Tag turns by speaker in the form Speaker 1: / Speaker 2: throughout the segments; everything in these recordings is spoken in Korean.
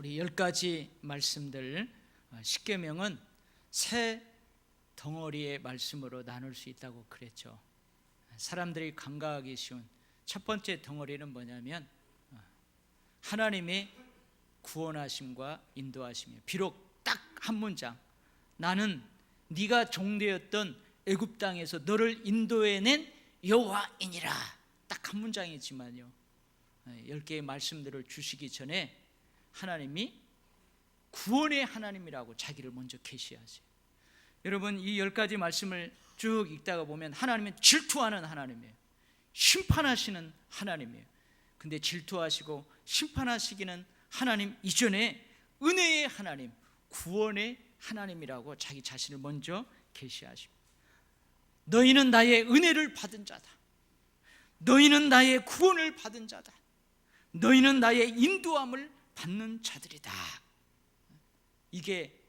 Speaker 1: 우리 10가지 말씀들, 10계명은 세 덩어리의 말씀으로 나눌 수 있다고 그랬죠. 사람들이 간과하기 쉬운 첫 번째 덩어리는 뭐냐면 하나님의 구원하심과 인도하심이에요. 비록 딱 한 문장, 나는 네가 종되었던 애굽 땅에서 너를 인도해낸 여호와이니라, 딱 한 문장이지만요, 10개의 말씀들을 주시기 전에 하나님이 구원의 하나님이라고 자기를 먼저 계시하세요. 여러분, 이 10가지 말씀을 쭉 읽다가 보면 하나님은 질투하는 하나님이에요. 심판하시는 하나님이에요. 근데 질투하시고 심판하시기는 하나님 이전에 은혜의 하나님, 구원의 하나님이라고 자기 자신을 먼저 계시하십니다. 너희는 나의 은혜를 받은 자다. 너희는 나의 구원을 받은 자다. 너희는 나의 인도함을 받는 자들이다. 이게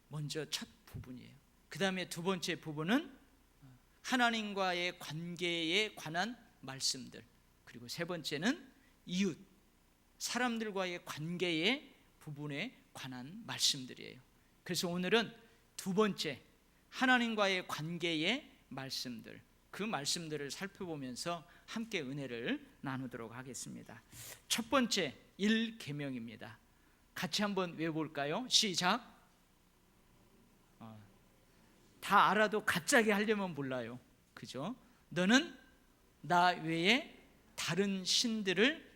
Speaker 1: 먼저 첫 부분이에요. 그 다음에 두 번째 부분은 하나님과의 관계에 관한 말씀들, 그리고 세 번째는 이웃, 사람들과의 관계의 부분에 관한 말씀들이에요. 그래서 오늘은 두 번째, 하나님과의 관계의 말씀들, 그 말씀들을 살펴보면서 함께 은혜를 나누도록 하겠습니다. 첫 번째 1계명입니다. 같이 한번 외워볼까요? 시작. 다 알아도 갑자기 하려면 몰라요, 그죠? 너는 나 외에 다른 신들을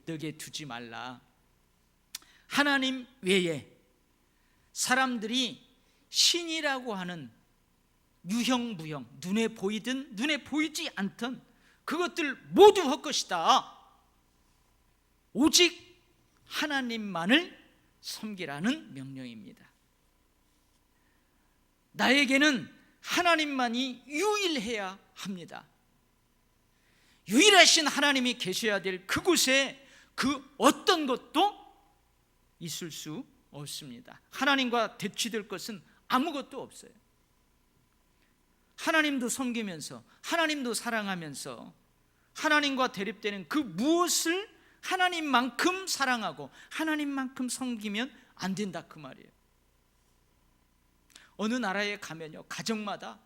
Speaker 1: 너게 두지 말라. 하나님 외에 사람들이 신이라고 하는 유형무형, 눈에 보이든 눈에 보이지 않든 그것들 모두 헛것이다. 오직 하나님만을 섬기라는 명령입니다. 나에게는 하나님만이 유일해야 합니다. 유일하신 하나님이 계셔야 될 그곳에 그 어떤 것도 있을 수 없습니다. 하나님과 대치될 것은 아무것도 없어요. 하나님도 섬기면서, 하나님도 사랑하면서 하나님과 대립되는 그 무엇을 하나님만큼 사랑하고 하나님만큼 섬기면 안 된다, 그 말이에요. 어느 나라에 가면요, 가정마다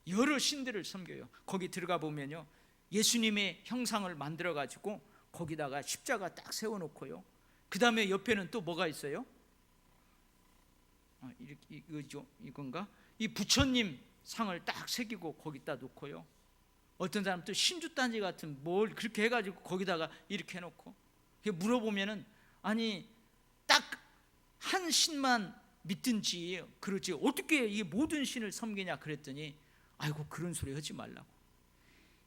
Speaker 1: 여러 신들을 섬겨요. 거기 들어가 보면요, 예수님의 형상을 만들어 가지고 거기다가 십자가 딱 세워놓고요, 그 다음에 옆에는 또 뭐가 있어요? 이건가? 이 부처님 상을 딱 새기고 거기다 놓고요, 어떤 사람 또 신주단지 같은 뭘 그렇게 해가지고 거기다가 이렇게 해놓고, 물어보면은 아니 딱 한 신만 믿든지 그러지 어떻게 이 모든 신을 섬기냐 그랬더니, 아이고 그런 소리 하지 말라고.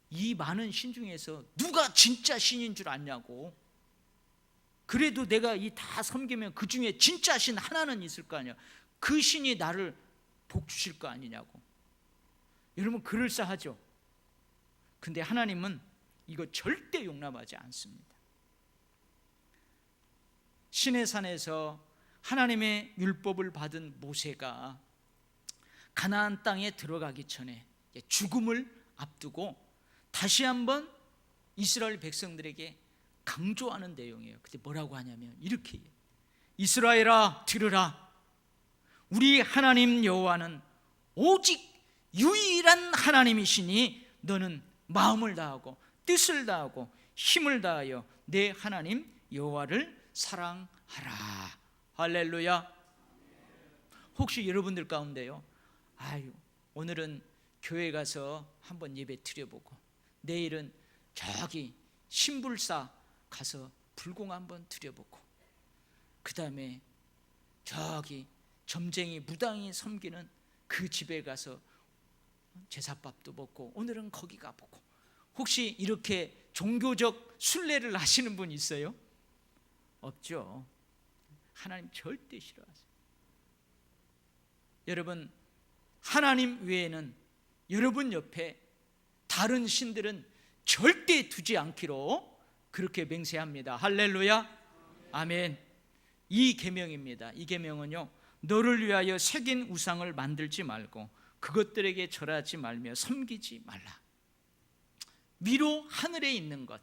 Speaker 1: 이 많은 신 중에서 누가 진짜 신인 줄 아냐고. 그래도 내가 이 다 섬기면 그 중에 진짜 신 하나는 있을 거 아니야. 그 신이 나를 복 주실 거 아니냐고. 여러분, 그럴싸하죠. 근데 하나님은 이거 절대 용납하지 않습니다. 시내산에서 하나님의 율법을 받은 모세가 가나안 땅에 들어가기 전에 죽음을 앞두고 다시 한번 이스라엘 백성들에게 강조하는 내용이에요. 그때 뭐라고 하냐면 이렇게 해요. 이스라엘아 들으라. 우리 하나님 여호와는 오직 유일한 하나님이시니 너는 마음을 다하고 뜻을 다하고 힘을 다하여 내 하나님 여호와를 사랑하라. 할렐루야. 혹시 여러분들 가운데요, 아유 오늘은 교회 가서 한번 예배 드려보고 내일은 저기 신불사 가서 불공 한번 드려보고 그 다음에 저기 점쟁이 무당이 섬기는 그 집에 가서 제사밥도 먹고 오늘은 거기 가보고, 혹시 이렇게 종교적 순례를 하시는 분 있어요? 없죠. 하나님 절대 싫어하세요. 여러분, 하나님 외에는 여러분 옆에 다른 신들은 절대 두지 않기로 그렇게 맹세합니다. 할렐루야. 아멘. 이 계명입니다. 이 계명은요, 너를 위하여 새긴 우상을 만들지 말고 그것들에게 절하지 말며 섬기지 말라. 위로 하늘에 있는 것,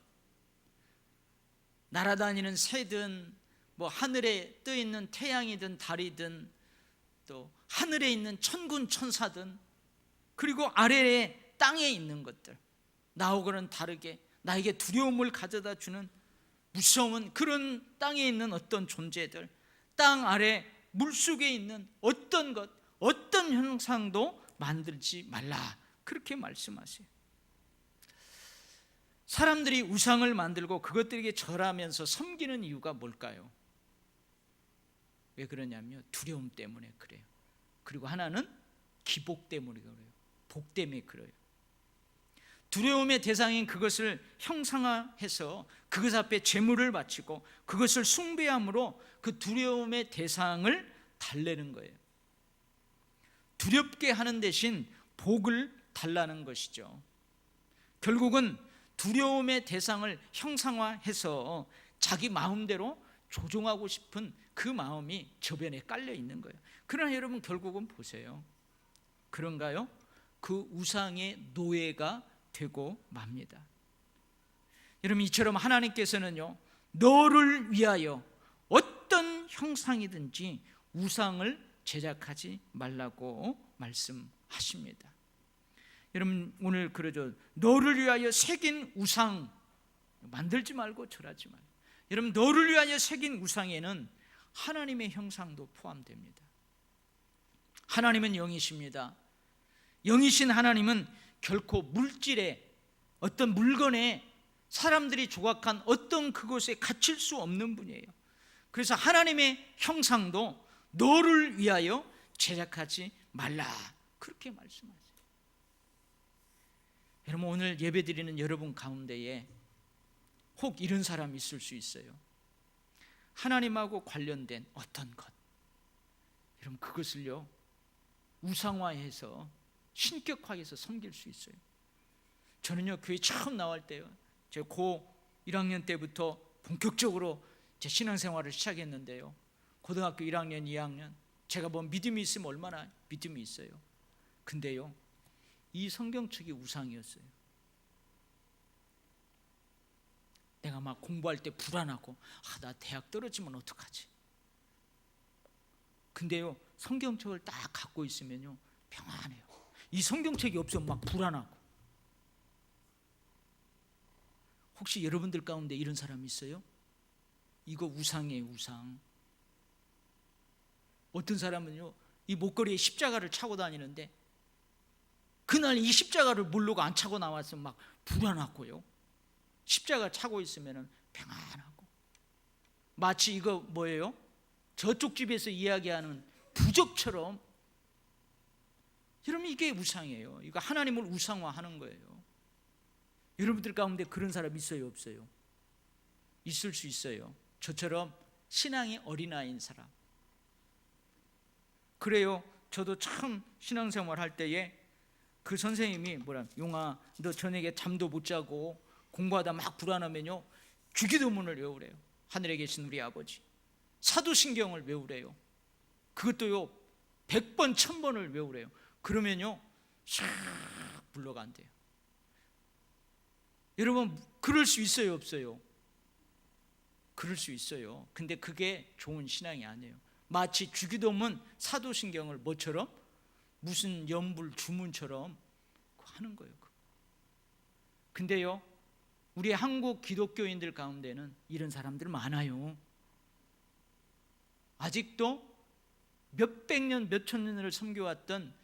Speaker 1: 날아다니는 새든 뭐 하늘에 떠 있는 태양이든 달이든 또 하늘에 있는 천군 천사든 그리고 아래에 땅에 있는 것들, 나하고는 다르게 나에게 두려움을 가져다 주는 무서운 그런 땅에 있는 어떤 존재들, 땅 아래 물속에 있는 어떤 것, 어떤 형상도 만들지 말라, 그렇게 말씀하세요. 사람들이 우상을 만들고 그것들에게 절하면서 섬기는 이유가 뭘까요? 왜 그러냐면 두려움 때문에 그래요. 그리고 하나는 기복 때문에 그래요. 복 때문에 그래요. 두려움의 대상인 그것을 형상화해서 그것 앞에 제물을 바치고 그것을 숭배함으로 그 두려움의 대상을 달래는 거예요. 두렵게 하는 대신 복을 달라는 것이죠. 결국은 두려움의 대상을 형상화해서 자기 마음대로 조종하고 싶은 그 마음이 저변에 깔려 있는 거예요. 그러나 여러분 결국은 보세요. 그런가요? 그 우상의 노예가 되고 맙니다. 여러분 이처럼 하나님께서는요, 너를 위하여 어떤 형상이든지 우상을 제작하지 말라고 말씀하십니다. 여러분 오늘 그러죠. 너를 위하여 새긴 우상 만들지 말고 절하지 말고. 여러분 너를 위하여 새긴 우상에는 하나님의 형상도 포함됩니다. 하나님은 영이십니다. 영이신 하나님은 결코 물질에, 어떤 물건에, 사람들이 조각한 어떤 그것에 갇힐 수 없는 분이에요. 그래서 하나님의 형상도 너를 위하여 제작하지 말라, 그렇게 말씀하세요. 여러분 오늘 예배드리는 여러분 가운데에 혹 이런 사람이 있을 수 있어요. 하나님하고 관련된 어떤 것, 여러분 그것을요 우상화해서 신격화해서 섬길 수 있어요. 저는요 교회 처음 나올 때요, 제가 고 1학년 때부터 본격적으로 제 신앙생활을 시작했는데요, 고등학교 1학년, 2학년 제가 뭐 믿음이 있으면 얼마나 믿음이 있어요. 근데요 이 성경책이 우상이었어요. 내가 막 공부할 때 불안하고 나 대학 떨어지면 어떡하지. 근데요 성경책을 딱 갖고 있으면요 평안해요. 이 성경책이 없으면 막 불안하고. 혹시 여러분들 가운데 이런 사람 있어요? 이거 우상이에요, 우상. 어떤 사람은요 이 목걸이에 십자가를 차고 다니는데 그날 이 십자가를 모르고 안 차고 나왔으면 막 불안하고요, 십자가 차고 있으면 평안하고. 마치 이거 뭐예요? 저쪽 집에서 이야기하는 부적처럼. 여러분 이게 우상이에요. 이거 하나님을 우상화하는 거예요. 여러분들 가운데 그런 사람 있어요, 없어요? 있을 수 있어요. 저처럼 신앙이 어린아이인 사람. 그래요. 저도 참 신앙생활 할 때에 그 선생님이 용아 너 저녁에 잠도 못 자고 공부하다 막 불안하면요 주기도문을 외우래요. 하늘에 계신 우리 아버지. 사도신경을 외우래요. 그것도요 100번 1000번을 외우래요. 그러면요 샥 물러간대요. 여러분 그럴 수 있어요, 없어요? 그럴 수 있어요. 근데 그게 좋은 신앙이 아니에요. 마치 주기도문, 사도신경을 뭐처럼? 무슨 연불 주문처럼 하는 거예요. 근데요 우리 한국 기독교인들 가운데는 이런 사람들 많아요. 아직도 몇백 년, 몇천 년을 섬겨왔던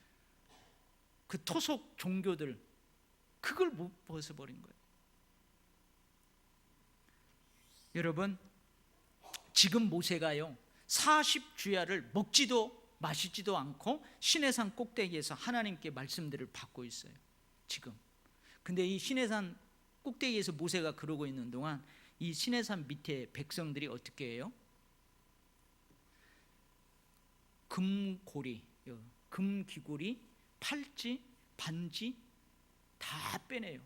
Speaker 1: 그 토속 종교들, 그걸 못 벗어버린 거예요. 여러분 지금 모세가요 40주야를 먹지도 마시지도 않고 시내산 꼭대기에서 하나님께 말씀들을 받고 있어요 지금. 근데 이 시내산 꼭대기에서 모세가 그러고 있는 동안 이 시내산 밑에 백성들이 어떻게 해요? 금고리, 금귀고리, 팔찌, 반지 다 빼내요.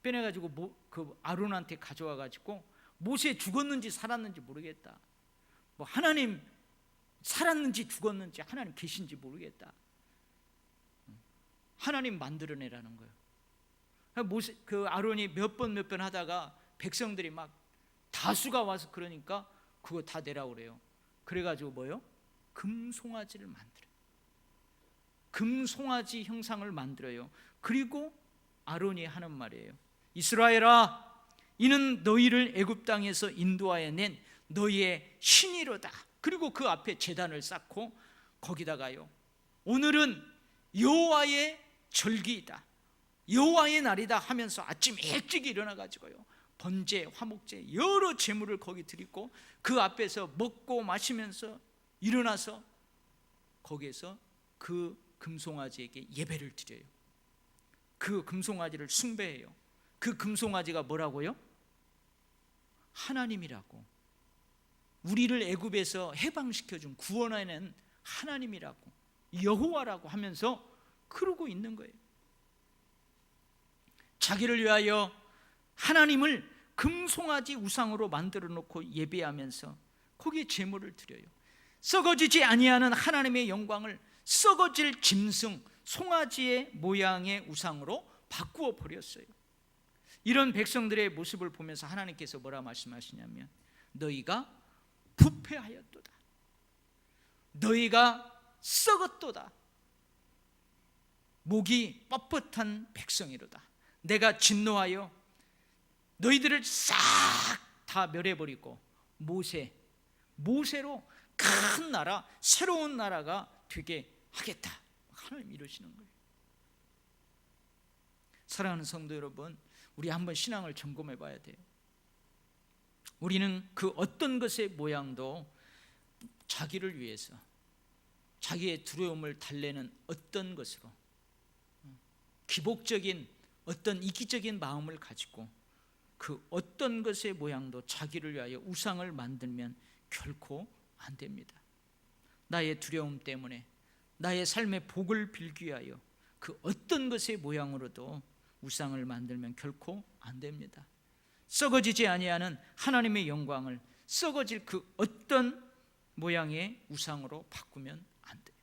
Speaker 1: 빼내가지고 그 아론한테 가져와가지고 모세 죽었는지 살았는지 모르겠다, 뭐 하나님 살았는지 죽었는지 하나님 계신지 모르겠다, 하나님 만들어내라는 거예요. 모세, 그 아론이 몇 번 하다가 백성들이 막 다수가 와서 그러니까 그거 다 내라고 그래요. 그래가지고 뭐요? 금송아지를 만들어요. 금송아지 형상을 만들어요. 그리고 아론이 하는 말이에요. 이스라엘아, 이는 너희를 애굽 땅에서 인도하여 낸 너희의 신이로다. 그리고 그 앞에 제단을 쌓고 거기다가요, 오늘은 여호와의 절기이다, 여호와의 날이다 하면서 아침 일찍 일어나 가지고요, 번제, 화목제 여러 제물을 거기 드리고 그 앞에서 먹고 마시면서 일어나서 거기에서 그 금송아지에게 예배를 드려요. 그 금송아지를 숭배해요. 그 금송아지가 뭐라고요? 하나님이라고, 우리를 애굽에서 해방시켜준 구원하는 하나님이라고, 여호와라고 하면서 그러고 있는 거예요. 자기를 위하여 하나님을 금송아지 우상으로 만들어 놓고 예배하면서 거기에 제물을 드려요. 썩어지지 아니하는 하나님의 영광을 썩어질 짐승 송아지의 모양의 우상으로 바꾸어 버렸어요. 이런 백성들의 모습을 보면서 하나님께서 뭐라 말씀하시냐면, 너희가 부패하였도다, 너희가 썩었도다, 목이 뻣뻣한 백성이로다. 내가 진노하여 너희들을 싹 다 멸해버리고 모세로 큰 나라, 새로운 나라가 되게 하겠다. 하나님 이러시는 거예요. 사랑하는 성도 여러분, 우리 한번 신앙을 점검해 봐야 돼요. 우리는 그 어떤 것의 모양도 자기를 위해서, 자기의 두려움을 달래는 어떤 것으로, 기복적인 어떤 이기적인 마음을 가지고 그 어떤 것의 모양도 자기를 위하여 우상을 만들면 결코 안 됩니다. 나의 두려움 때문에, 나의 삶의 복을 빌기 위하여 그 어떤 것의 모양으로도 우상을 만들면 결코 안 됩니다. 썩어지지 아니하는 하나님의 영광을 썩어질 그 어떤 모양의 우상으로 바꾸면 안 돼요.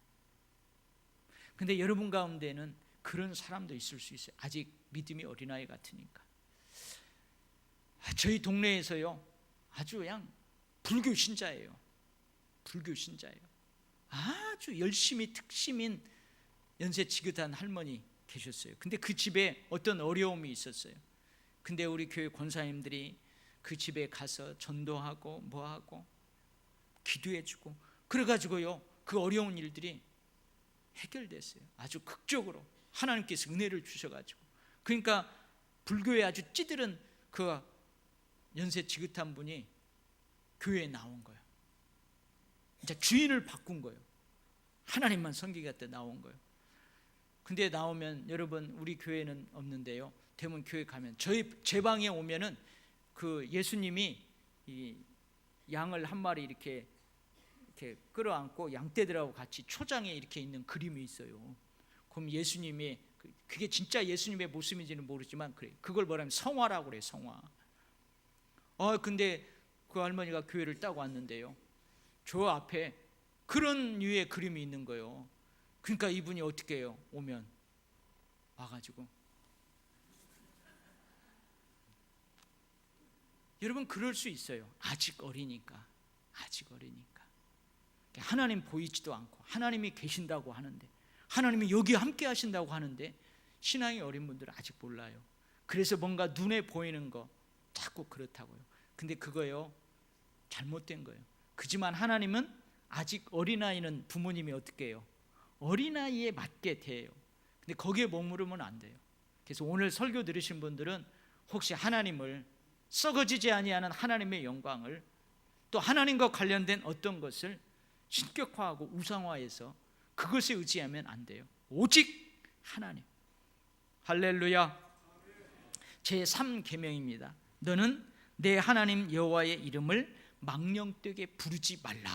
Speaker 1: 근데 여러분 가운데는 그런 사람도 있을 수 있어요. 아직 믿음이 어린아이 같으니까. 저희 동네에서요, 아주 그냥 불교 신자예요. 불교 신자예요. 아주 열심히 특심인 연세 지긋한 할머니 계셨어요. 근데 그 집에 어떤 어려움이 있었어요. 근데 우리 교회 권사님들이 그 집에 가서 전도하고 뭐하고 기도해주고 그래가지고요, 그 어려운 일들이 해결됐어요. 아주 극적으로 하나님께서 은혜를 주셔가지고. 그러니까 불교에 아주 찌들은 그 연세 지긋한 분이 교회에 나온 거예요. 이제 주인을 바꾼 거예요. 하나님만 섬기겠다 나온 거예요. 근데 나오면, 여러분 우리 교회는 없는데요, 대문 교회 가면 제 방에 오면은 그 예수님이 이 양을 한 마리 이렇게 끌어안고 양떼들하고 같이 초장에 이렇게 있는 그림이 있어요. 그럼 예수님이, 그게 진짜 예수님의 모습인지는 모르지만 그래, 그걸 뭐라면 성화라고 그래요. 성화. 근데 그 할머니가 교회를 딱 왔는데요, 저 앞에 그런 류의 그림이 있는 거예요. 그러니까 이분이 어떻게 해요? 오면 와가지고, 여러분 그럴 수 있어요. 아직 어리니까. 하나님 보이지도 않고 하나님이 계신다고 하는데, 하나님이 여기 함께 하신다고 하는데 신앙이 어린 분들은 아직 몰라요. 그래서 뭔가 눈에 보이는 거 자꾸 그렇다고요. 근데 그거요, 잘못된 거예요. 그지만 하나님은 아직 어린아이는 부모님이 어떻게 해요? 어린아이에 맞게 대해요. 근데 거기에 머무르면 안 돼요. 그래서 오늘 설교 들으신 분들은 혹시 하나님을, 썩어지지 아니하는 하나님의 영광을, 또 하나님과 관련된 어떤 것을 신격화하고 우상화해서 그것에 의지하면 안 돼요. 오직 하나님. 할렐루야. 제3계명입니다. 너는 내 하나님 여호와의 이름을 망령되게 부르지 말라.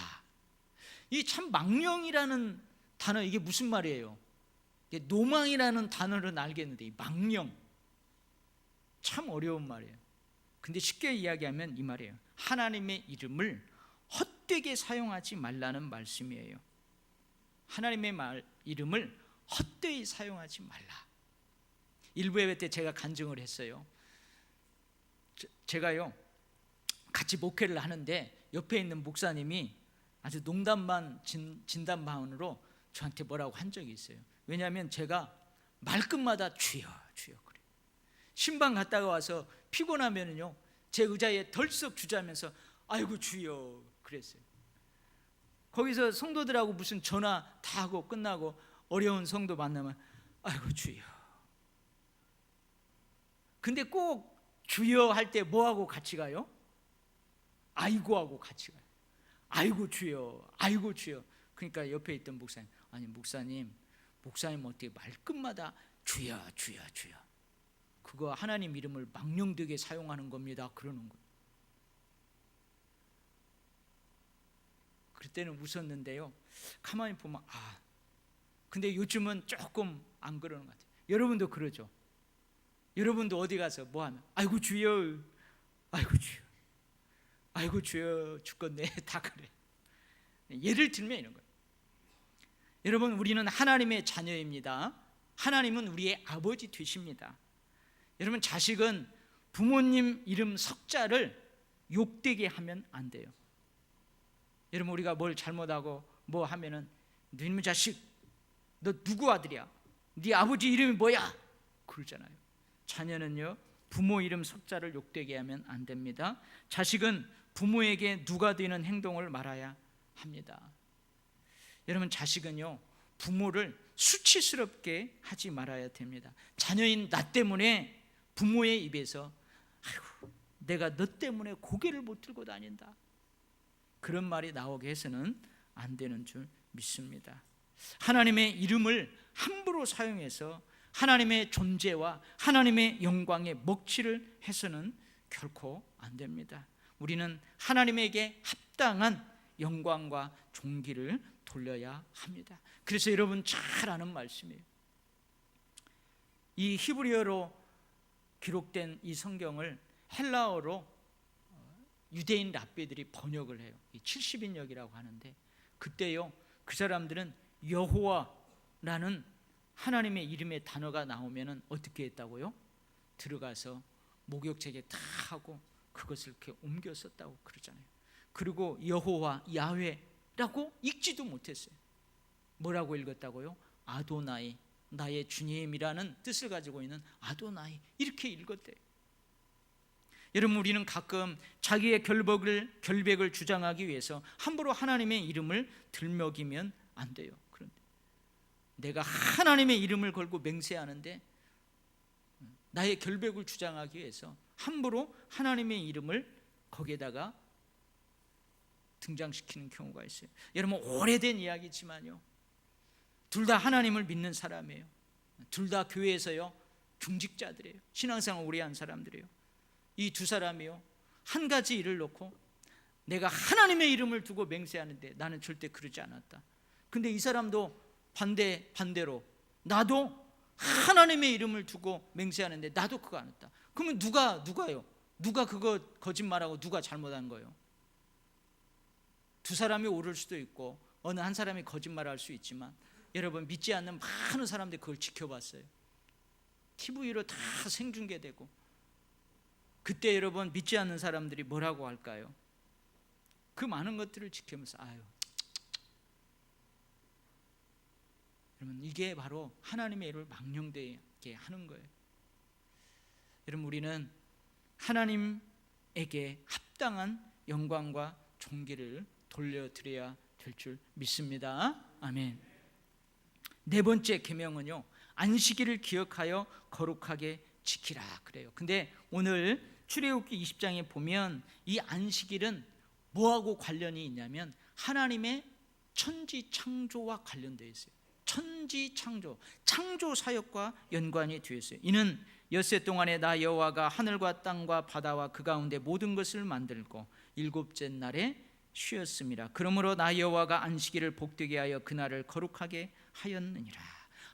Speaker 1: 이 참 망령이라는 단어, 이게 무슨 말이에요? 이게 노망이라는 단어는 알겠는데 이 망령 참 어려운 말이에요. 근데 쉽게 이야기하면 이 말이에요. 하나님의 이름을 헛되게 사용하지 말라는 말씀이에요. 하나님의 이름을 헛되이 사용하지 말라. 일부 예배 때 제가 간증을 했어요. 제가요 같이 목회를 하는데 옆에 있는 목사님이 아주 농담 반 진담 반으로 저한테 뭐라고 한 적이 있어요. 왜냐하면 제가 말끝마다 주여 주여 그래요. 신방 갔다가 와서 피곤하면은요 제 의자에 덜썩 주저하면서 아이고 주여 그랬어요. 거기서 성도들하고 무슨 전화 다 하고 끝나고 어려운 성도 만나면 아이고 주여. 근데 꼭 주여 할 때 뭐하고 같이 가요? 아이고 하고 같이 가요. 아이고 주여 아이고 주여. 그러니까 옆에 있던 목사님, 아니 목사님 어떻게 말끝마다 주여 주여 주여, 그거 하나님 이름을 망령되게 사용하는 겁니다 그러는 거예요. 그때는 웃었는데요, 가만히 보면 근데 요즘은 조금 안 그러는 것 같아요. 여러분도 그러죠? 여러분도 어디 가서 뭐 하면 아이고 주여 아이고 주여 아이고 주여 죽겠네 다 그래. 예를 들면 이런 거예요. 여러분, 우리는 하나님의 자녀입니다. 하나님은 우리의 아버지 되십니다. 여러분, 자식은 부모님 이름 석자를 욕되게 하면 안 돼요. 여러분, 우리가 뭘 잘못하고 뭐 하면은 너희 자식 너 누구 아들이야? 네 아버지 이름이 뭐야? 그러잖아요. 자녀는요 부모 이름 석자를 욕되게 하면 안 됩니다. 자식은 부모에게 누가 되는 행동을 말아야 합니다. 여러분, 자식은요 부모를 수치스럽게 하지 말아야 됩니다. 자녀인 나 때문에 부모의 입에서 아이고 내가 너 때문에 고개를 못 들고 다닌다, 그런 말이 나오게 해서는 안 되는 줄 믿습니다. 하나님의 이름을 함부로 사용해서 하나님의 존재와 하나님의 영광에 먹칠을 해서는 결코 안 됩니다. 우리는 하나님에게 합당한 영광과 존귀를 돌려야 합니다. 그래서 여러분 잘 아는 말씀이에요. 이 히브리어로 기록된 이 성경을 헬라어로 유대인 랍비들이 번역을 해요. 70인역이라고 하는데, 그때요 그 사람들은 여호와라는 하나님의 이름의 단어가 나오면은 어떻게 했다고요? 들어가서 목욕제게 다 하고 그것을 이렇게 옮겨 썼다고 그러잖아요. 그리고 여호와 야훼라고 읽지도 못했어요. 뭐라고 읽었다고요? 아도나이, 나의 주님이라는 뜻을 가지고 있는 아도나이, 이렇게 읽었대요. 여러분, 우리는 가끔 자기의 결백을 주장하기 위해서 함부로 하나님의 이름을 들먹이면 안 돼요. 그런데 내가 하나님의 이름을 걸고 맹세하는데 나의 결백을 주장하기 위해서 함부로 하나님의 이름을 거기에다가 등장시키는 경우가 있어요. 여러분, 오래된 이야기지만요, 둘 다 하나님을 믿는 사람이에요. 둘 다 교회에서요 중직자들이에요. 신앙생활 오래 한 사람들이에요. 이 두 사람이요 한 가지 일을 놓고 내가 하나님의 이름을 두고 맹세하는데 나는 절대 그러지 않았다. 근데 이 사람도 반대로 나도 하나님의 이름을 두고 맹세하는데 나도 그거 안 했다. 그러면 누가요? 누가 그거 거짓말하고 누가 잘못한 거예요? 두 사람이 옳을 수도 있고 어느 한 사람이 거짓말할 수 있지만, 여러분 믿지 않는 많은 사람들이 그걸 지켜봤어요. TV로 다 생중계되고. 그때 여러분 믿지 않는 사람들이 뭐라고 할까요? 그 많은 것들을 지키면서 여러분, 이게 바로 하나님의 일을 망령되게 하는 거예요. 여러분, 우리는 하나님에게 합당한 영광과 존귀를 돌려드려야 될 줄 믿습니다. 아멘. 네 번째 계명은요, 안식일을 기억하여 거룩하게 지키라 그래요. 근데 오늘 출애굽기 20장에 보면 이 안식일은 뭐하고 관련이 있냐면 하나님의 천지 창조와 관련되어 있어요. 천지 창조 사역과 연관이 되어 있어요. 이는 엿새 동안에 나 여호와가 하늘과 땅과 바다와 그 가운데 모든 것을 만들고 일곱째 날에 쉬었습니다. 그러므로 나 여호와가 안식일을 복되게 하여 그날을 거룩하게 하였느니라.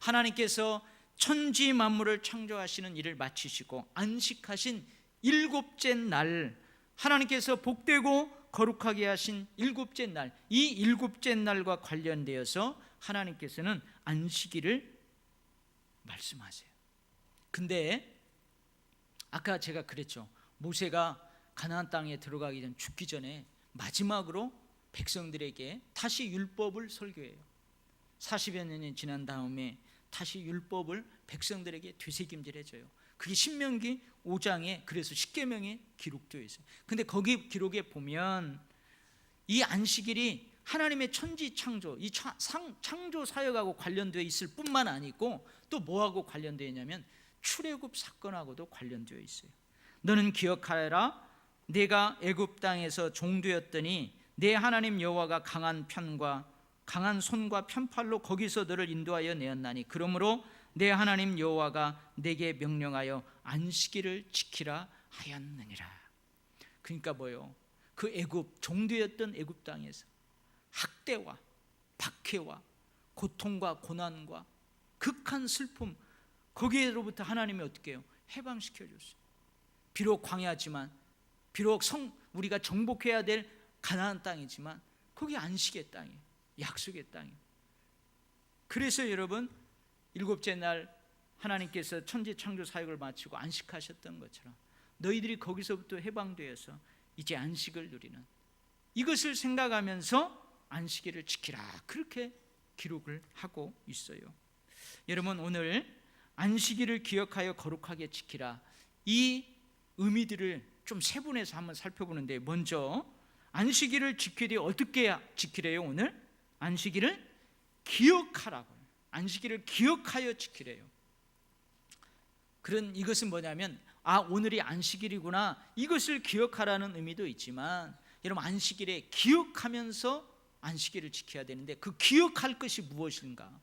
Speaker 1: 하나님께서 천지 만물을 창조하시는 일을 마치시고 안식하신 일곱째 날, 하나님께서 복되고 거룩하게 하신 일곱째 날, 이 일곱째 날과 관련되어서 하나님께서는 안식일을 말씀하세요. 근데 아까 제가 그랬죠. 모세가 가나안 땅에 들어가기 전, 죽기 전에 마지막으로 백성들에게 다시 율법을 설교해요. 40여 년이 지난 다음에 다시 율법을 백성들에게 되새김질해줘요. 그게 신명기 5장에 그래서 십계명에 기록되어 있어요. 근데 거기 기록에 보면 이 안식일이 하나님의 천지 창조, 이 창조 사역하고 관련되어 있을 뿐만 아니고 또 뭐하고 관련되어 있냐면 출애굽 사건하고도 관련되어 있어요. 너는 기억하라. 내가 애굽 땅에서 종되었더니 내 하나님 여호와가 강한 손과 편팔로 거기서 너를 인도하여 내었나니 그러므로 내 하나님 여호와가 내게 명령하여 안식일을 지키라 하였느니라. 그러니까 뭐요? 그 애굽 종되었던 애굽 땅에서 학대와 박해와 고통과 고난과 극한 슬픔, 거기에로부터 하나님이 어떻게 해요? 해방시켜 줬어요. 비록 광야지만, 비록 우리가 정복해야 될 가나안 땅이지만 거기 안식의 땅이에요. 약속의 땅이에요. 그래서 여러분, 일곱째 날 하나님께서 천지 창조 사역을 마치고 안식하셨던 것처럼 너희들이 거기서부터 해방되어서 이제 안식을 누리는, 이것을 생각하면서 안식일을 지키라, 그렇게 기록을 하고 있어요. 여러분, 오늘 안식일을 기억하여 거룩하게 지키라, 이 의미들을 좀 세분해서 한번 살펴보는데, 먼저 안식일을 지키되 어떻게 지키래요? 오늘 안식일을 기억하라고, 안식일을 기억하여 지키래요. 그런 이것은 뭐냐면, 오늘이 안식일이구나, 이것을 기억하라는 의미도 있지만, 여러분, 안식일에 기억하면서 안식일을 지켜야 되는데 그 기억할 것이 무엇인가?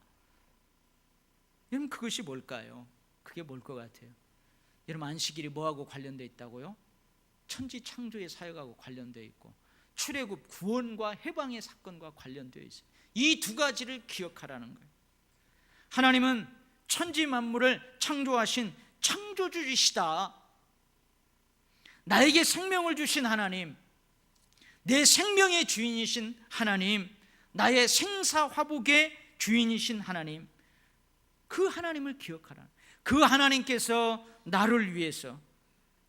Speaker 1: 여러분, 그것이 뭘까요? 그게 뭘 것 같아요? 여러분, 안식일이 뭐하고 관련되어 있다고요? 천지 창조의 사역하고 관련되어 있고 출애굽 구원과 해방의 사건과 관련되어 있어요. 이 두 가지를 기억하라는 거예요. 하나님은 천지 만물을 창조하신 창조주이시다. 나에게 생명을 주신 하나님, 내 생명의 주인이신 하나님, 나의 생사화복의 주인이신 하나님, 그 하나님을 기억하라. 그 하나님께서 나를 위해서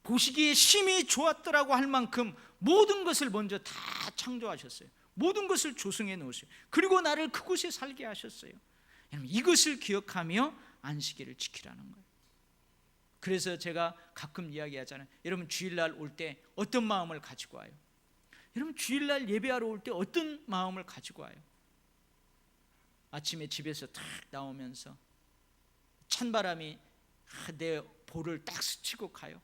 Speaker 1: 보시기에 심히 좋았더라고 할 만큼 모든 것을 먼저 다 창조하셨어요. 모든 것을 조성해 놓으세요. 그리고 나를 그곳에 살게 하셨어요. 이것을 기억하며 안식일을 지키라는 거예요. 그래서 제가 가끔 이야기하잖아요. 여러분, 주일날 올 때 어떤 마음을 가지고 와요? 여러분, 주일날 예배하러 올 때 어떤 마음을 가지고 와요? 아침에 집에서 탁 나오면서 찬바람이 내 볼을 딱 스치고 가요.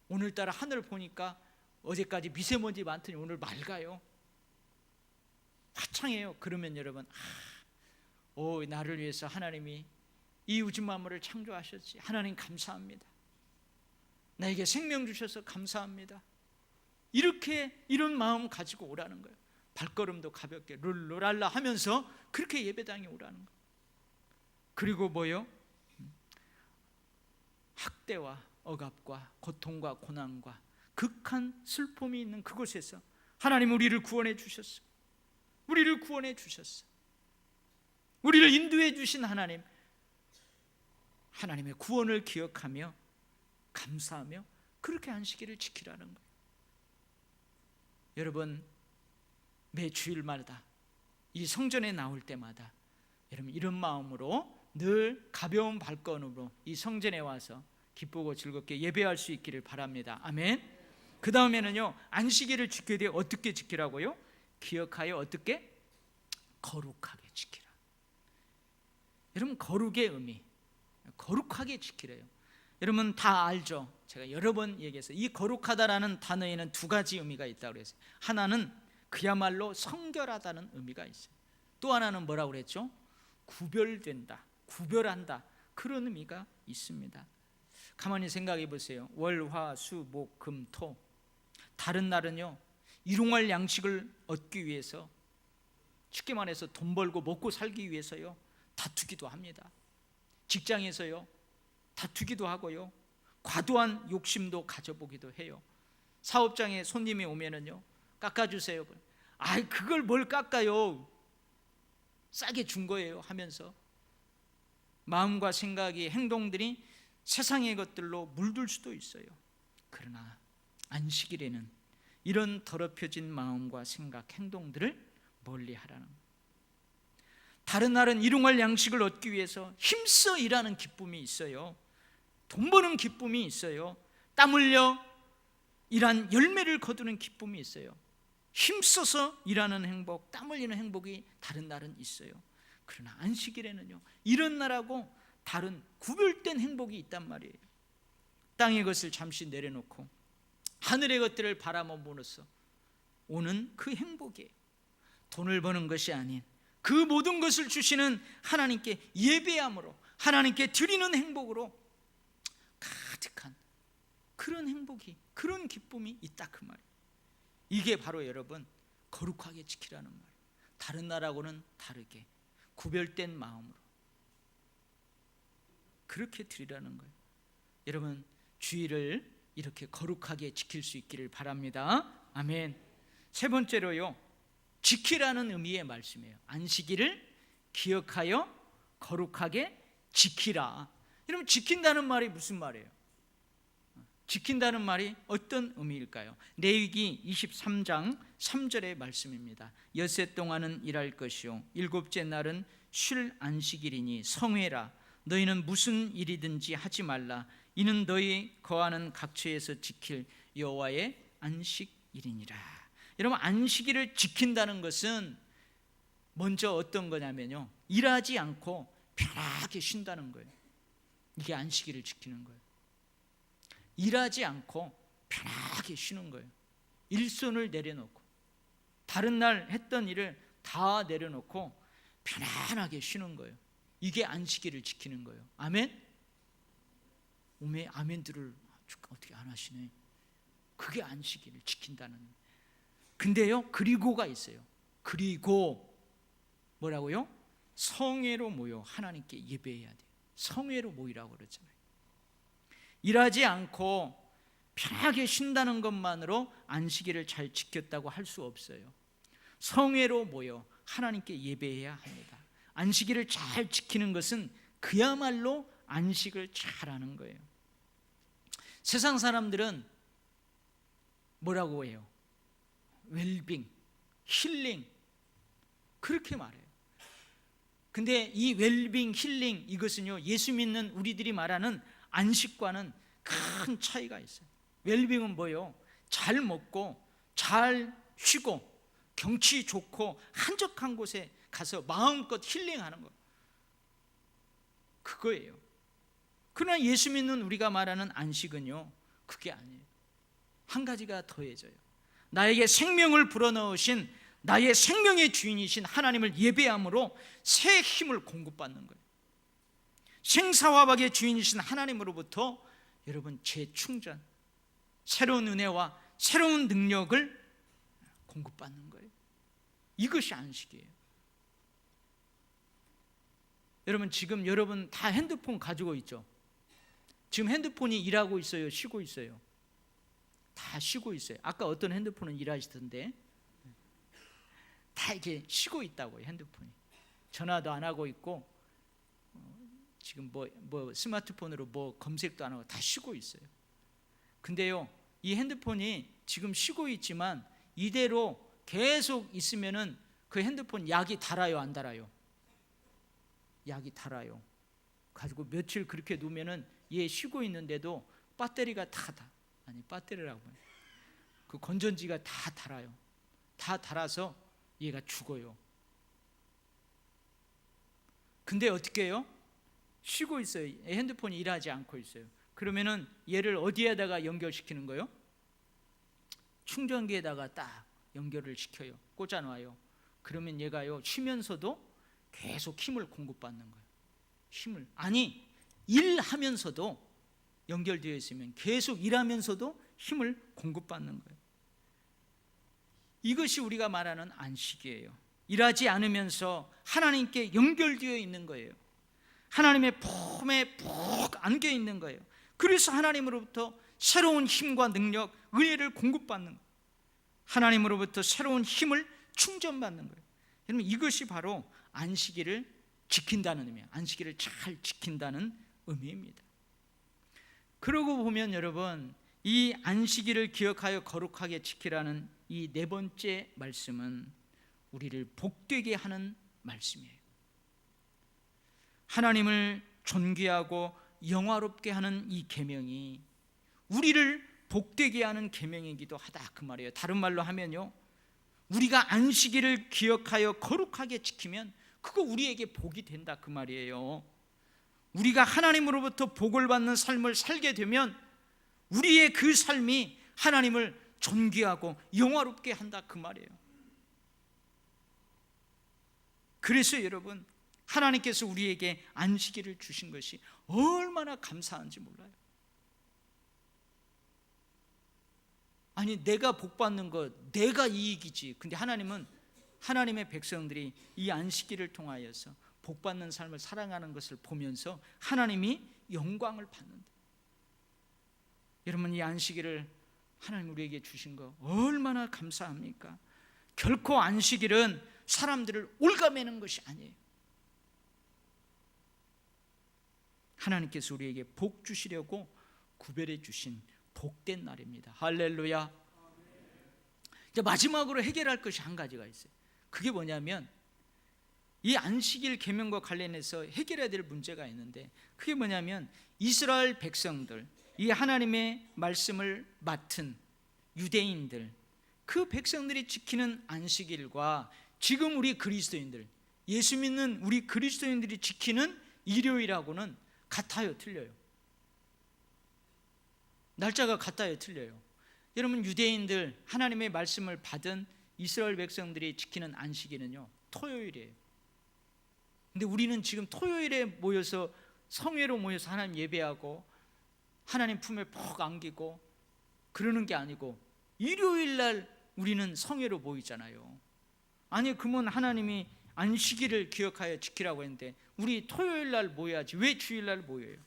Speaker 1: 오늘따라 하늘 보니까 어제까지 미세먼지 많더니 오늘 맑아요. 화창해요. 그러면 여러분, 나를 위해서 하나님이 이 우주 만물을 창조하셨지. 하나님 감사합니다. 나에게 생명 주셔서 감사합니다. 이런 마음 가지고 오라는 거예요. 발걸음도 가볍게 룰루랄라 하면서 그렇게 예배당에 오라는 거예요. 그리고 뭐요? 학대와 억압과 고통과 고난과 극한 슬픔이 있는 그곳에서 하나님 우리를 구원해 주셨어. 우리를 구원해 주셨어. 우리를 인도해 주신 하나님, 하나님의 구원을 기억하며 감사하며 그렇게 안식일을 지키라는 거예요. 여러분, 매 주일마다 이 성전에 나올 때마다 여러분, 이런 마음으로 늘 가벼운 발걸음으로 이 성전에 와서 기쁘고 즐겁게 예배할 수 있기를 바랍니다. 아멘. 그 다음에는요, 안식일을 지켜야 돼요. 어떻게 지키라고요? 기억하여 어떻게? 거룩하게 지키라. 여러분, 거룩의 의미, 거룩하게 지키래요. 여러분 다 알죠? 제가 여러 번 얘기해서 이 거룩하다라는 단어에는 두 가지 의미가 있다고 그랬어요. 하나는 그야말로 성결하다는 의미가 있어요. 또 하나는 뭐라고 그랬죠? 구별된다, 구별한다, 그런 의미가 있습니다. 가만히 생각해 보세요. 월, 화, 수, 목, 금, 토, 다른 날은요 일용할 양식을 얻기 위해서, 쉽게 말해서 돈 벌고 먹고 살기 위해서요 다투기도 합니다. 직장에서요 다투기도 하고요, 과도한 욕심도 가져보기도 해요. 사업장에 손님이 오면은요 깎아주세요. 그걸 뭘 깎아요, 싸게 준 거예요 하면서 마음과 생각이, 행동들이 세상의 것들로 물들 수도 있어요. 그러나 안식일에는 이런 더럽혀진 마음과 생각, 행동들을 멀리하라는 거예요. 다른 날은 일용할 양식을 얻기 위해서 힘써 일하는 기쁨이 있어요. 돈 버는 기쁨이 있어요. 땀 흘려 일한 열매를 거두는 기쁨이 있어요. 힘써서 일하는 행복, 땀 흘리는 행복이 다른 날은 있어요. 그러나 안식일에는요, 이런 날하고 다른 구별된 행복이 있단 말이에요. 땅의 것을 잠시 내려놓고 하늘의 것들을 바라보면서 오는 그 행복이에요. 돈을 버는 것이 아닌 그 모든 것을 주시는 하나님께 예배함으로, 하나님께 드리는 행복으로 가득한 그런 행복이, 그런 기쁨이 있다 그 말이에요. 이게 바로 여러분 거룩하게 지키라는 말이에요. 다른 나라하고는 다르게 구별된 마음으로 그렇게 드리라는 거예요. 여러분 주일을 이렇게 거룩하게 지킬 수 있기를 바랍니다. 아멘. 세 번째로요, 지키라는 의미의 말씀이에요. 안식일을 기억하여 거룩하게 지키라. 여러분 지킨다는 말이 무슨 말이에요? 지킨다는 말이 어떤 의미일까요? 레위기 23장 3절의 말씀입니다. 엿새 동안은 일할 것이요 일곱째 날은 쉴 안식일이니 성회라. 너희는 무슨 일이든지 하지 말라. 이는 너희 거하는 각처에서 지킬 여호와의 안식일이니라. 여러분 안식일을 지킨다는 것은 먼저 어떤 거냐면요, 일하지 않고 편하게 쉰다는 거예요. 이게 안식일을 지키는 거예요. 일하지 않고 편하게 쉬는 거예요. 일손을 내려놓고 다른 날 했던 일을 다 내려놓고 편안하게 쉬는 거예요. 이게 안식일을 지키는 거예요. 아멘? 오메 아멘들을 어떻게 안 하시네. 그게 안식일을 지킨다는. 근데요, 그리고가 있어요. 그리고 뭐라고요? 성회로 모여 하나님께 예배해야 돼요. 성회로 모이라고 그러잖아요. 일하지 않고 편하게 쉰다는 것만으로 안식일을 잘 지켰다고 할 수 없어요. 성회로 모여 하나님께 예배해야 합니다. 안식일을 잘 지키는 것은 그야말로 안식을 잘하는 거예요. 세상 사람들은 뭐라고 해요? 웰빙, 힐링 그렇게 말해요. 근데 이 웰빙, 힐링 이것은요, 예수 믿는 우리들이 말하는 안식과는 큰 차이가 있어요. 웰빙은 뭐예요? 잘 먹고 잘 쉬고 경치 좋고 한적한 곳에 가서 마음껏 힐링하는 거, 그거예요. 그러나 예수 믿는 우리가 말하는 안식은요, 그게 아니에요. 한 가지가 더해져요. 나에게 생명을 불어넣으신, 나의 생명의 주인이신 하나님을 예배함으로 새 힘을 공급받는 거예요. 생사화박의 주인이신 하나님으로부터 여러분 재충전, 새로운 은혜와 새로운 능력을 공급받는 거예요. 이것이 안식이에요. 여러분 지금 여러분 다 핸드폰 가지고 있죠? 지금 핸드폰이 일하고 있어요? 쉬고 있어요? 다 쉬고 있어요. 아까 어떤 핸드폰은 일하시던데 다 이렇게 쉬고 있다고요. 핸드폰이 전화도 안 하고 있고 지금 뭐 스마트폰으로 뭐 검색도 안 하고 다 쉬고 있어요. 근데요, 이 핸드폰이 지금 쉬고 있지만 이대로 계속 있으면은 그 핸드폰 약이 달아요, 안 달아요? 약이 달아요. 가지고 며칠 그렇게 놓으면은 얘 쉬고 있는데도 배터리가 아니 배터리라고 해요. 그 건전지가 다 달아요. 다 달아서 얘가 죽어요. 근데 어떻게 해요? 쉬고 있어요. 핸드폰이 일하지 않고 있어요. 그러면은 얘를 어디에다가 연결시키는 거예요? 충전기에다가 딱 연결을 시켜요. 꽂아놔요. 그러면 얘가요, 쉬면서도 계속 힘을 공급받는 거예요. 힘을. 아니, 일하면서도 연결되어 있으면 계속 일하면서도 힘을 공급받는 거예요. 이것이 우리가 말하는 안식이에요. 일하지 않으면서 하나님께 연결되어 있는 거예요. 하나님의 품에 푹 안겨 있는 거예요. 그래서 하나님으로부터 새로운 힘과 능력, 은혜를 공급받는 거예요. 하나님으로부터 새로운 힘을 충전받는 거예요. 여러분 이것이 바로 안식일을 지킨다는 의미예요. 안식일을 잘 지킨다는 의미입니다. 그러고 보면 여러분, 이 안식일을 기억하여 거룩하게 지키라는 이 네 번째 말씀은 우리를 복되게 하는 말씀이에요. 하나님을 존귀하고 영화롭게 하는 이 계명이 우리를 복되게 하는 계명이기도 하다, 그 말이에요. 다른 말로 하면요, 우리가 안식일을 기억하여 거룩하게 지키면 그거 우리에게 복이 된다, 그 말이에요. 우리가 하나님으로부터 복을 받는 삶을 살게 되면 우리의 그 삶이 하나님을 존귀하고 영화롭게 한다, 그 말이에요. 그래서 여러분, 하나님께서 우리에게 안식일을 주신 것이 얼마나 감사한지 몰라요. 아니, 내가 복 받는 것, 내가 이익이지. 근데 하나님은 하나님의 백성들이 이 안식일을 통하여서 복 받는 삶을 살아가는 것을 보면서 하나님이 영광을 받는다. 여러분, 이 안식일을 하나님 우리에게 주신 거 얼마나 감사합니까? 결코 안식일은 사람들을 올가매는 것이 아니에요. 하나님께서 우리에게 복 주시려고 구별해 주신 복된 날입니다. 할렐루야. 이제 마지막으로 해결할 것이 한 가지가 있어요. 그게 뭐냐면 이 안식일 계명과 관련해서 해결해야 될 문제가 있는데, 그게 뭐냐면 이스라엘 백성들, 이 하나님의 말씀을 맡은 유대인들, 그 백성들이 지키는 안식일과 지금 우리 그리스도인들, 예수 믿는 우리 그리스도인들이 지키는 일요일하고는 같아요, 틀려요? 날짜가 같아요, 틀려요? 여러분, 유대인들 하나님의 말씀을 받은 이스라엘 백성들이 지키는 안식일은요, 토요일이에요. 근데 우리는 지금 토요일에 모여서 성회로 모여서 하나님 예배하고 하나님 품에 푹 안기고 그러는 게 아니고 일요일 날 우리는 성회로 모이잖아요. 아니, 그러면 하나님이 안식일을 기억하여 지키라고 했는데 우리 토요일 날 모여야지 왜 주일 날 모여요?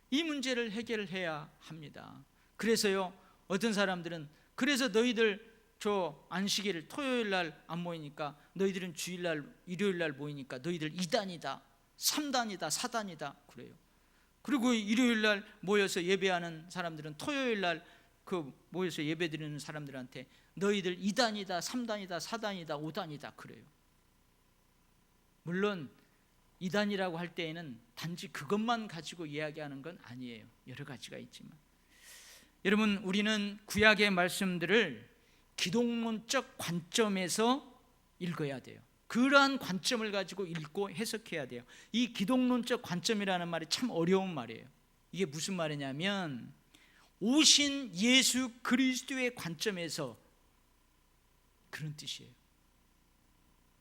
Speaker 1: 이 문제를 해결해야 합니다. 그래서요, 어떤 사람들은 그래서 너희들 저 안식일 토요일 날 안 모이니까 너희들은 주일 날 일요일 날 모이니까 너희들 2단이다 3단이다 4단이다 그래요. 그리고 일요일 날 모여서 예배하는 사람들은 토요일 날 그 모여서 예배드리는 사람들한테 너희들 2단이다 3단이다 4단이다 5단이다 그래요. 물론 2단이라고 할 때에는 단지 그것만 가지고 이야기하는 건 아니에요. 여러 가지가 있지만, 여러분, 우리는 구약의 말씀들을 기독론적 관점에서 읽어야 돼요. 그러한 관점을 가지고 읽고 해석해야 돼요. 이 기독론적 관점이라는 말이 참 어려운 말이에요. 이게 무슨 말이냐면 오신 예수 그리스도의 관점에서 그런 뜻이에요.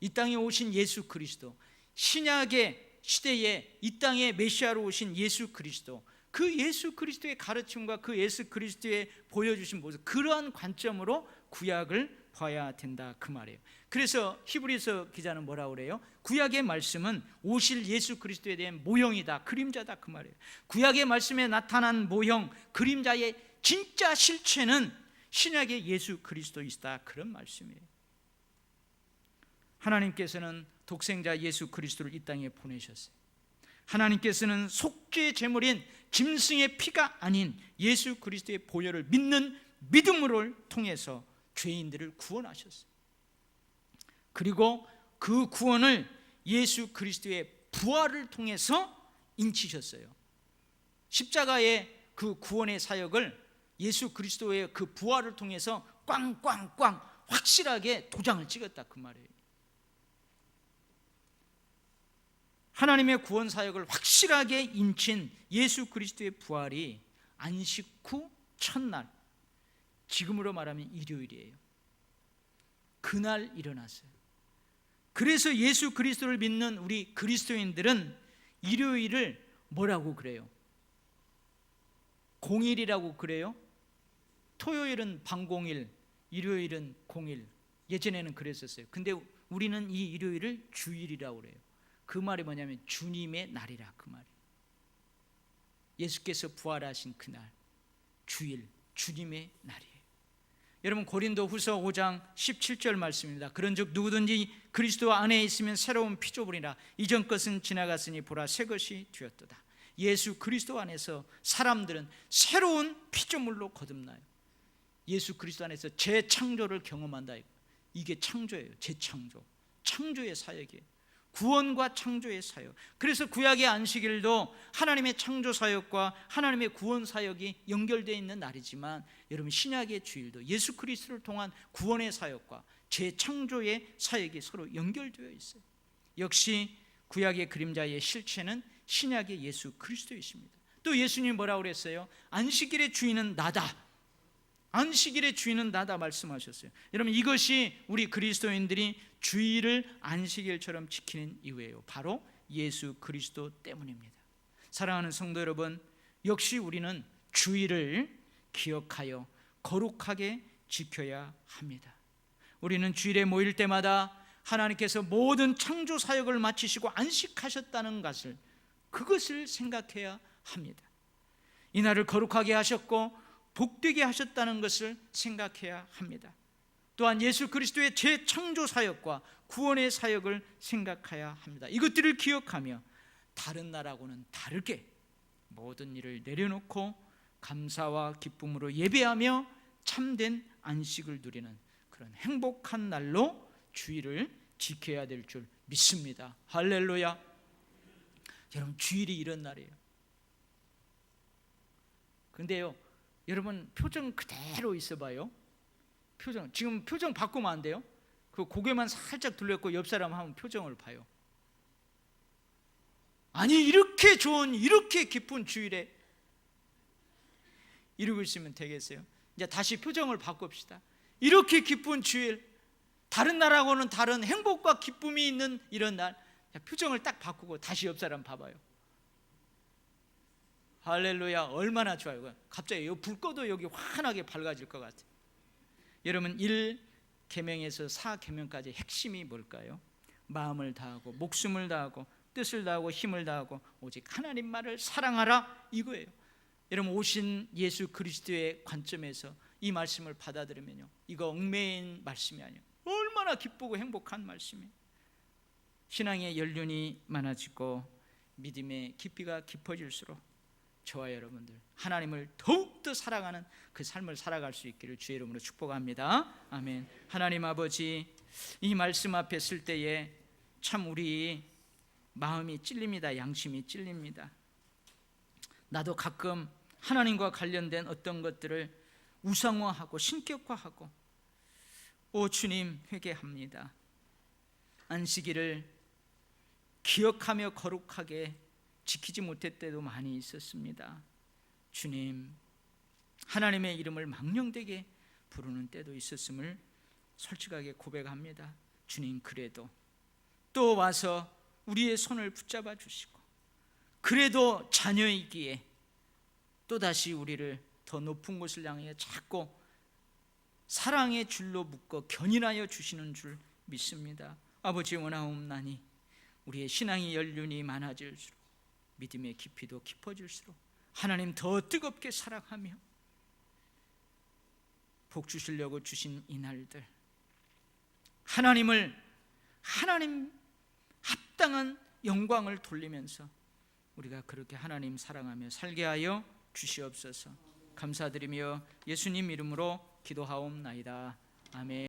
Speaker 1: 이 땅에 오신 예수 그리스도, 신약의 시대에 이 땅에 메시아로 오신 예수 그리스도, 그 예수 그리스도의 가르침과 그 예수 그리스도의 보여주신 모습, 그러한 관점으로 구약을 봐야 된다, 그 말이에요. 그래서 히브리서 기자는 뭐라고 그래요? 구약의 말씀은 오실 예수 그리스도에 대한 모형이다, 그림자다, 그 말이에요. 구약의 말씀에 나타난 모형, 그림자의 진짜 실체는 신약의 예수 그리스도이시다, 그런 말씀이에요. 하나님께서는 독생자 예수 그리스도를 이 땅에 보내셨어요. 하나님께서는 속죄 제물인 짐승의 피가 아닌 예수 그리스도의 보혈을 믿는 믿음을 통해서 죄인들을 구원하셨어요. 그리고 그 구원을 예수 그리스도의 부활을 통해서 인치셨어요. 십자가의 그 구원의 사역을 예수 그리스도의 그 부활을 통해서 꽝꽝꽝 확실하게 도장을 찍었다, 그 말이에요. 하나님의 구원 사역을 확실하게 인친 예수 그리스도의 부활이 안식 후 첫날, 지금으로 말하면 일요일이에요. 그날 일어났어요. 그래서 예수 그리스도를 믿는 우리 그리스도인들은 일요일을 뭐라고 그래요? 공일이라고 그래요? 토요일은 방공일, 일요일은 공일. 예전에는 그랬었어요. 근데 우리는 이 일요일을 주일이라고 그래요. 그 말이 뭐냐면 주님의 날이라, 그 말이에요. 예수께서 부활하신 그날, 주일, 주님의 날이에요. 여러분, 고린도 후서 5장 17절 말씀입니다. 그런즉 누구든지 그리스도 안에 있으면 새로운 피조물이라, 이전 것은 지나갔으니 보라 새 것이 되었도다. 예수 그리스도 안에서 사람들은 새로운 피조물로 거듭나요. 예수 그리스도 안에서 재창조를 경험한다. 이게 창조예요. 재창조, 창조의 사역이에요. 구원과 창조의 사역. 그래서 구약의 안식일도 하나님의 창조 사역과 하나님의 구원 사역이 연결되어 있는 날이지만, 여러분 신약의 주일도 예수 그리스도를 통한 구원의 사역과 재창조의 사역이 서로 연결되어 있어요. 역시 구약의 그림자의 실체는 신약의 예수 그리스도이십니다. 또 예수님이 뭐라고 그랬어요? 안식일의 주인은 나다. 안식일의 주인은 나다 말씀하셨어요. 여러분 이것이 우리 그리스도인들이 주일을 안식일처럼 지키는 이유예요. 바로 예수 그리스도 때문입니다. 사랑하는 성도 여러분, 역시 우리는 주일을 기억하여 거룩하게 지켜야 합니다. 우리는 주일에 모일 때마다 하나님께서 모든 창조 사역을 마치시고 안식하셨다는 것을, 그것을 생각해야 합니다. 이날을 거룩하게 하셨고 복되게 하셨다는 것을 생각해야 합니다. 또한 예수 그리스도의 재창조 사역과 구원의 사역을 생각해야 합니다. 이것들을 기억하며 다른 날하고는 다르게 모든 일을 내려놓고 감사와 기쁨으로 예배하며 참된 안식을 누리는 그런 행복한 날로 주일을 지켜야 될 줄 믿습니다. 할렐루야. 여러분 주일이 이런 날이에요. 근데요, 여러분 표정 그대로 있어봐요. 표정, 지금 표정 바꾸면 안 돼요. 그 고개만 살짝 돌렸고 옆 사람 하면 표정을 봐요. 아니 이렇게 좋은, 이렇게 기쁜 주일에 이러고 있으면 되겠어요? 이제 다시 표정을 바꿉시다. 이렇게 기쁜 주일, 다른 날하고는 다른 행복과 기쁨이 있는 이런 날, 표정을 딱 바꾸고 다시 옆 사람 봐봐요. 할렐루야. 얼마나 좋아요. 갑자기 불 꺼도 여기 환하게 밝아질 것 같아요. 여러분 1계명에서 4계명까지 핵심이 뭘까요? 마음을 다하고 목숨을 다하고 뜻을 다하고 힘을 다하고 오직 하나님만을 사랑하라, 이거예요. 여러분 오신 예수 그리스도의 관점에서 이 말씀을 받아들이면요, 이거 얽매인 말씀이 아니에요. 얼마나 기쁘고 행복한 말씀이에요. 신앙의 연륜이 많아지고 믿음의 깊이가 깊어질수록 저와 여러분들 하나님을 더욱더 사랑하는 그 삶을 살아갈 수 있기를 주의 이름으로 축복합니다. 아멘. 하나님 아버지, 이 말씀 앞에 쓸 때에 참 우리 마음이 찔립니다. 양심이 찔립니다. 나도 가끔 하나님과 관련된 어떤 것들을 우상화하고 신격화하고, 오 주님 회개합니다. 안식일을 기억하며 거룩하게 지키지 못할 때도 많이 있었습니다. 주님, 하나님의 이름을 망령되게 부르는 때도 있었음을 솔직하게 고백합니다. 주님, 그래도 또 와서 우리의 손을 붙잡아 주시고, 그래도 자녀이기에 또다시 우리를 더 높은 곳을 향해 잡고 사랑의 줄로 묶어 견인하여 주시는 줄 믿습니다. 아버지, 원하옵나니 우리의 신앙의 연륜이 많아질수록, 믿음의 깊이도 깊어질수록 하나님 더 뜨겁게 사랑하며 복 주시려고 주신 이 날들, 하나님 합당한 영광을 돌리면서 우리가 그렇게 하나님 사랑하며 살게 하여 주시옵소서. 감사드리며 예수님 이름으로 기도하옵나이다. 아멘.